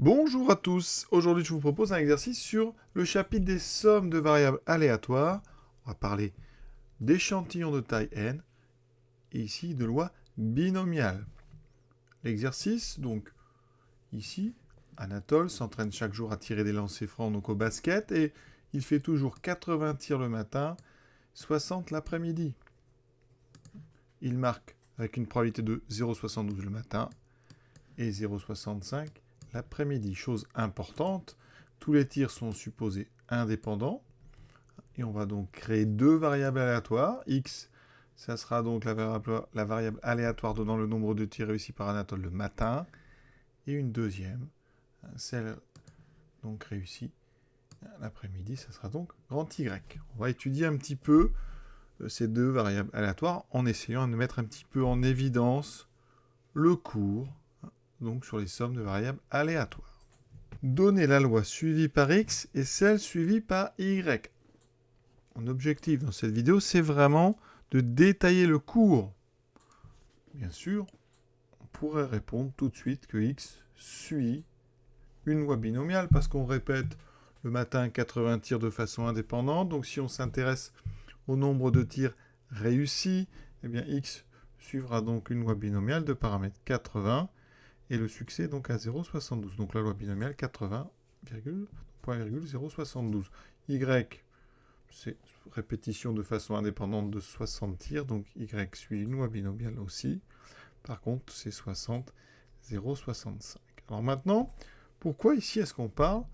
Bonjour à tous, aujourd'hui je vous propose un exercice sur le chapitre des sommes de variables aléatoires. On va parler d'échantillons de taille n et ici de loi binomiale. L'exercice, donc ici, Anatole s'entraîne chaque jour à tirer des lancers francs donc au basket et il fait toujours 80 tirs le matin, 60 l'après-midi. Il marque avec une probabilité de 0,72 le matin et 0,65 l'après-midi. Chose importante, tous les tirs sont supposés indépendants. Et on va donc créer deux variables aléatoires. X, ça sera donc la variable aléatoire donnant le nombre de tirs réussis par Anatole le matin. Et une deuxième, celle donc réussie l'après-midi, ça sera donc grand Y. On va étudier un petit peu ces deux variables aléatoires en essayant de mettre un petit peu en évidence le cours donc sur les sommes de variables aléatoires. Donner la loi suivie par X et celle suivie par Y. Mon objectif dans cette vidéo, c'est vraiment de détailler le cours. Bien sûr, on pourrait répondre tout de suite que X suit une loi binomiale parce qu'on répète le matin 80 tirs de façon indépendante. Donc si on s'intéresse au nombre de tirs réussis, eh bien X suivra donc une loi binomiale de paramètre 80 et le succès donc à 0,72. Donc la loi binomiale 80,072. Y, c'est répétition de façon indépendante de 60 tirs, donc Y suit une loi binomiale aussi. Par contre, c'est 60, 0,65. Alors maintenant, pourquoi ici est-ce qu'on parle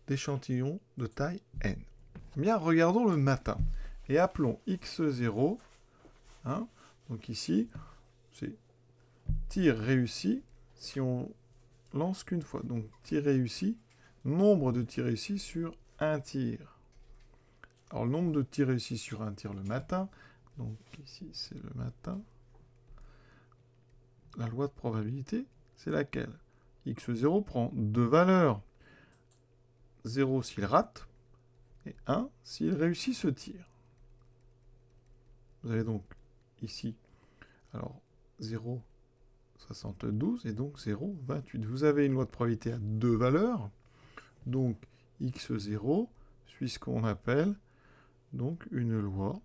d'échantillons de taille n? Eh bien, regardons le matin et appelons x0. Donc ici, c'est tir réussi si on lance qu'une fois. Donc tir réussi, nombre de tirs réussis sur un tir. Alors le nombre de tirs réussis sur un tir le matin, donc ici c'est le matin. La loi de probabilité, c'est laquelle? X0 prend deux valeurs. 0 s'il rate, et 1 s'il réussit ce tir. Vous avez donc ici, alors 0,72 et donc 0,28. Vous avez une loi de probabilité à deux valeurs, donc x0 suit ce qu'on appelle donc une loi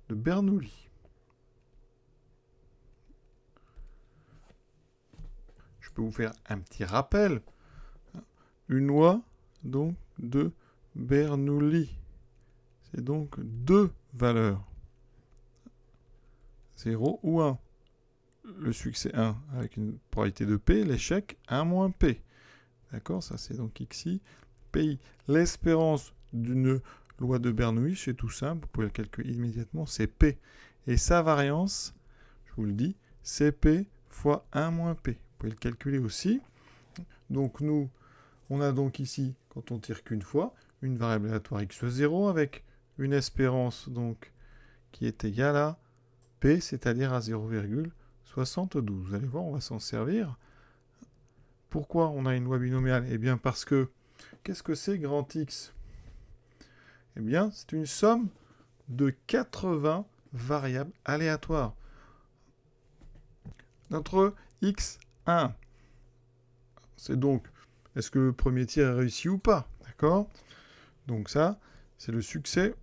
de Bernoulli. Je peux vous faire un petit rappel. Une loi donc de Bernoulli. C'est donc deux valeurs. 0 ou 1. Le succès 1 avec une probabilité de P, l'échec 1 moins P. D'accord? Ça c'est donc XI, PI. L'espérance d'une loi de Bernoulli, c'est tout simple, vous pouvez le calculer immédiatement, c'est P. Et sa variance, je vous le dis, c'est P fois 1 moins P. Vous pouvez le calculer aussi. Donc nous, on a donc ici, quand on tire qu'une fois, une variable aléatoire x0 avec une espérance donc qui est égale à P, c'est-à-dire à 0,72. Vous allez voir, on va s'en servir. Pourquoi on a une loi binomiale? Eh bien parce que, qu'est-ce que c'est grand X? Eh bien, c'est une somme de 80 variables aléatoires. Notre x1, c'est donc, est-ce que le premier tir est réussi ou pas? D'accord? Donc ça, c'est le succès,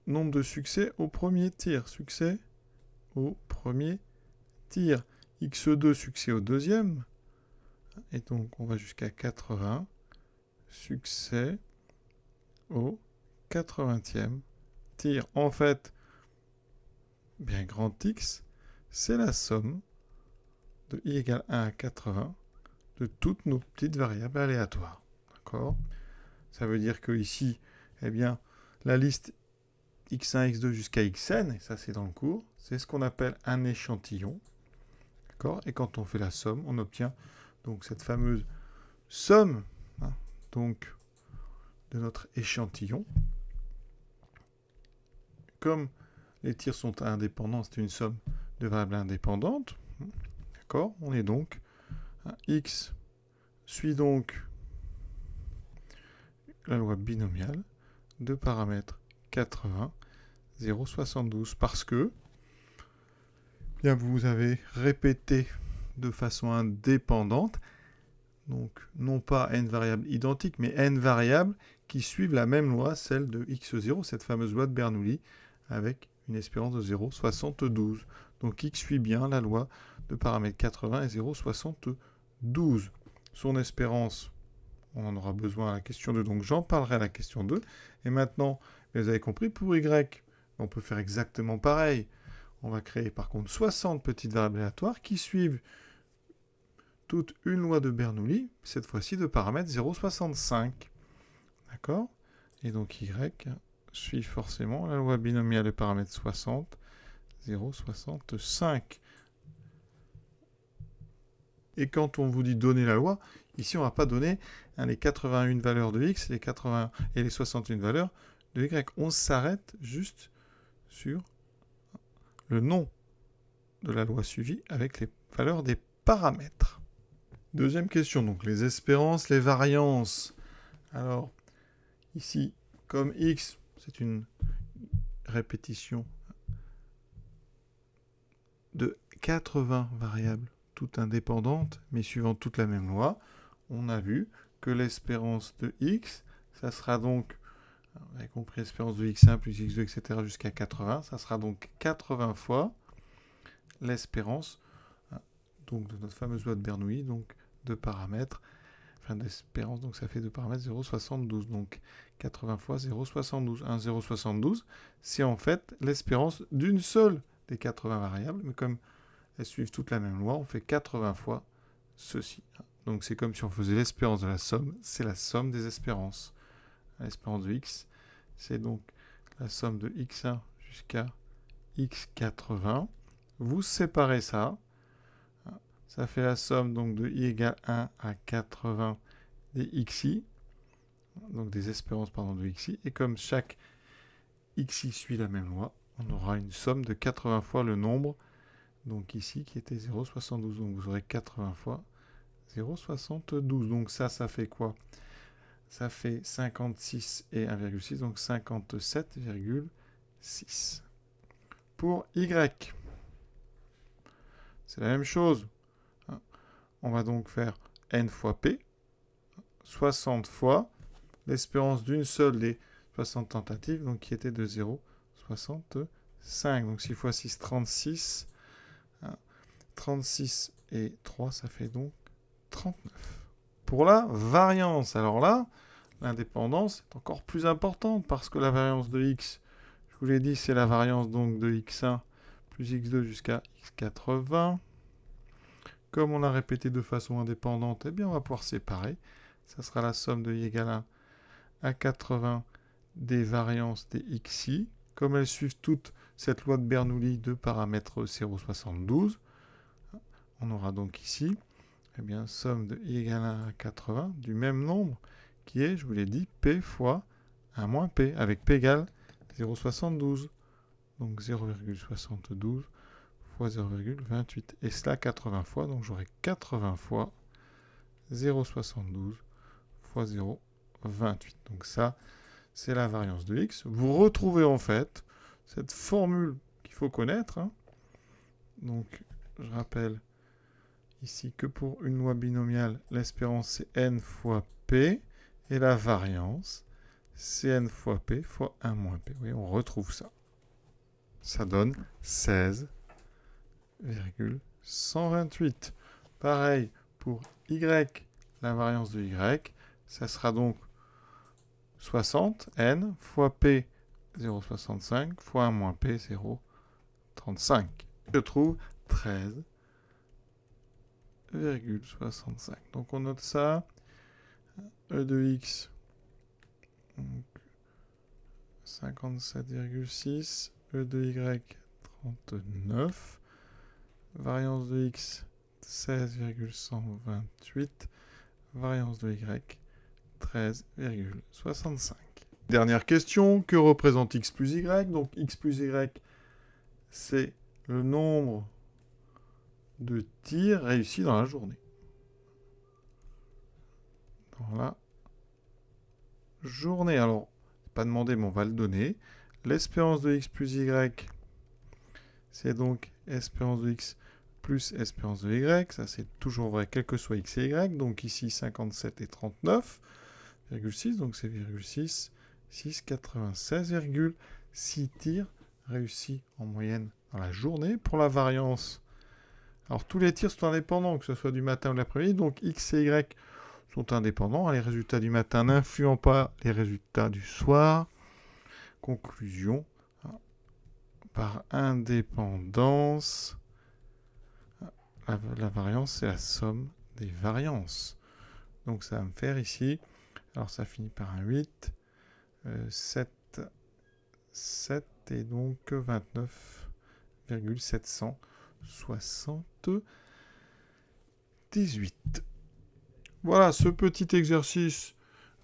nombre de succès au premier tir. Succès au premier tir. x2, succès au deuxième. Et donc, on va jusqu'à 80. Succès au 80e tir. En fait, bien grand X, c'est la somme de i égale 1 à 80 de toutes nos petites variables aléatoires. D'accord? Ça veut dire que ici, eh bien, la liste x1, x2 jusqu'à xn, et ça c'est dans le cours, c'est ce qu'on appelle un échantillon. D'accord? Et quand on fait la somme, on obtient donc cette fameuse somme donc, de notre échantillon. Comme les tirs sont indépendants, c'est une somme de variables indépendantes. D'accord? On est donc x suit donc la loi binomiale de paramètres 80, 0,72 parce que bien, vous avez répété de façon indépendante donc non pas n variables identiques, mais n variables qui suivent la même loi, celle de x0, cette fameuse loi de Bernoulli, avec une espérance de 0,72. Donc x suit bien la loi de paramètre 80 et 0,72. Son espérance, on en aura besoin à la question 2, donc j'en parlerai à la question 2. Et maintenant, vous avez compris, pour y, on peut faire exactement pareil. On va créer par contre 60 petites variables aléatoires qui suivent toute une loi de Bernoulli, cette fois-ci de paramètre 0,65. D'accord? Et donc y suit forcément la loi binomiale de paramètre 60, 0,65. Et quand on vous dit donner la loi, ici on ne va pas donner les 81 valeurs de x et les 61 valeurs de y. On s'arrête juste sur le nom de la loi suivie avec les valeurs des paramètres. Deuxième question, donc les espérances, les variances. Alors, ici, comme x, c'est une répétition de 80 variables, toutes indépendantes, mais suivant toute la même loi, on a vu que l'espérance de x, ça sera donc, vous avez compris, l'espérance de x1 plus x2, etc. jusqu'à 80, ça sera donc 80 fois l'espérance donc de notre fameuse loi de Bernoulli, donc de paramètres, enfin d'espérance, donc ça fait de paramètres 0,72, donc 80 fois 0,72. 0,72, c'est en fait l'espérance d'une seule des 80 variables, mais comme elles suivent toute la même loi, on fait 80 fois ceci. Donc c'est comme si on faisait l'espérance de la somme, c'est la somme des espérances. L'espérance de x, c'est donc la somme de x1 jusqu'à x80. Vous séparez ça. Ça fait la somme donc de i égale 1 à 80 des xi, donc des espérances de xi. Et comme chaque xi suit la même loi, on aura une somme de 80 fois le nombre, donc ici, qui était 0,72. Donc vous aurez 80 fois 0,72. Donc ça fait quoi? Ça fait 56 et 1,6, donc 57,6. Pour y, c'est la même chose. On va donc faire n fois p, 60 fois l'espérance d'une seule des 60 tentatives, donc qui était de 0,65. Donc 6 fois 6, 36. 36 et 3, ça fait donc 39. Pour la variance, alors là, l'indépendance est encore plus importante parce que la variance de x, je vous l'ai dit, c'est la variance donc de x1 plus x2 jusqu'à x80. Comme on l'a répété de façon indépendante, eh bien on va pouvoir séparer. Ça sera la somme de y égale 1 à 80 des variances des xi. Comme elles suivent toute cette loi de Bernoulli de paramètre 0,72, on aura donc ici, eh bien, somme de y égale 1 à 80 du même nombre qui est, je vous l'ai dit, p fois 1 moins p, avec p égale 0,72. Donc 0,72 fois 0,28. Et cela 80 fois, donc j'aurai 80 fois 0,72 fois 0,28. Donc ça, c'est la variance de x. Vous retrouvez en fait cette formule qu'il faut connaître. Donc, je rappelle ici que pour une loi binomiale, l'espérance c'est n fois p, et la variance c'est n fois p fois 1 moins p. Oui, on retrouve ça. Ça donne 16,128. Pareil pour y, la variance de y, ça sera donc 60, n, fois p, 0,65, fois 1 moins p, 0,35. Je trouve 13,65. Donc on note ça. E de x, 57,6. E de y, 39. Variance de x, 16,128. Variance de y, 13,65. Dernière question, que représente x plus y? Donc x plus y, c'est le nombre de tirs réussis dans la journée. Dans la journée. Alors, pas demandé, mais on va le donner. L'espérance de x plus y, c'est donc espérance de x plus espérance de y, ça c'est toujours vrai quel que soit x et y, donc ici 57 et 39,6, donc c'est 0,6, 96,6 tirs réussis en moyenne dans la journée. Pour la variance, alors tous les tirs sont indépendants, que ce soit du matin ou de l'après-midi, donc x et y sont indépendants. Les résultats du matin n'influent pas les résultats du soir. Conclusion, par indépendance, la variance, c'est la somme des variances. Donc ça va me faire ici, alors ça finit par un 8, 7 et donc 29,778. Voilà ce petit exercice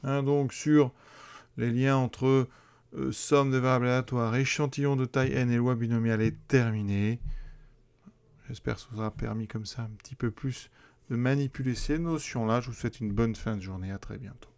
donc sur les liens entre somme de variables aléatoires, échantillon de taille n et loi binomiale est terminé. J'espère que ça vous aura permis comme ça un petit peu plus de manipuler ces notions-là. Je vous souhaite une bonne fin de journée. À très bientôt.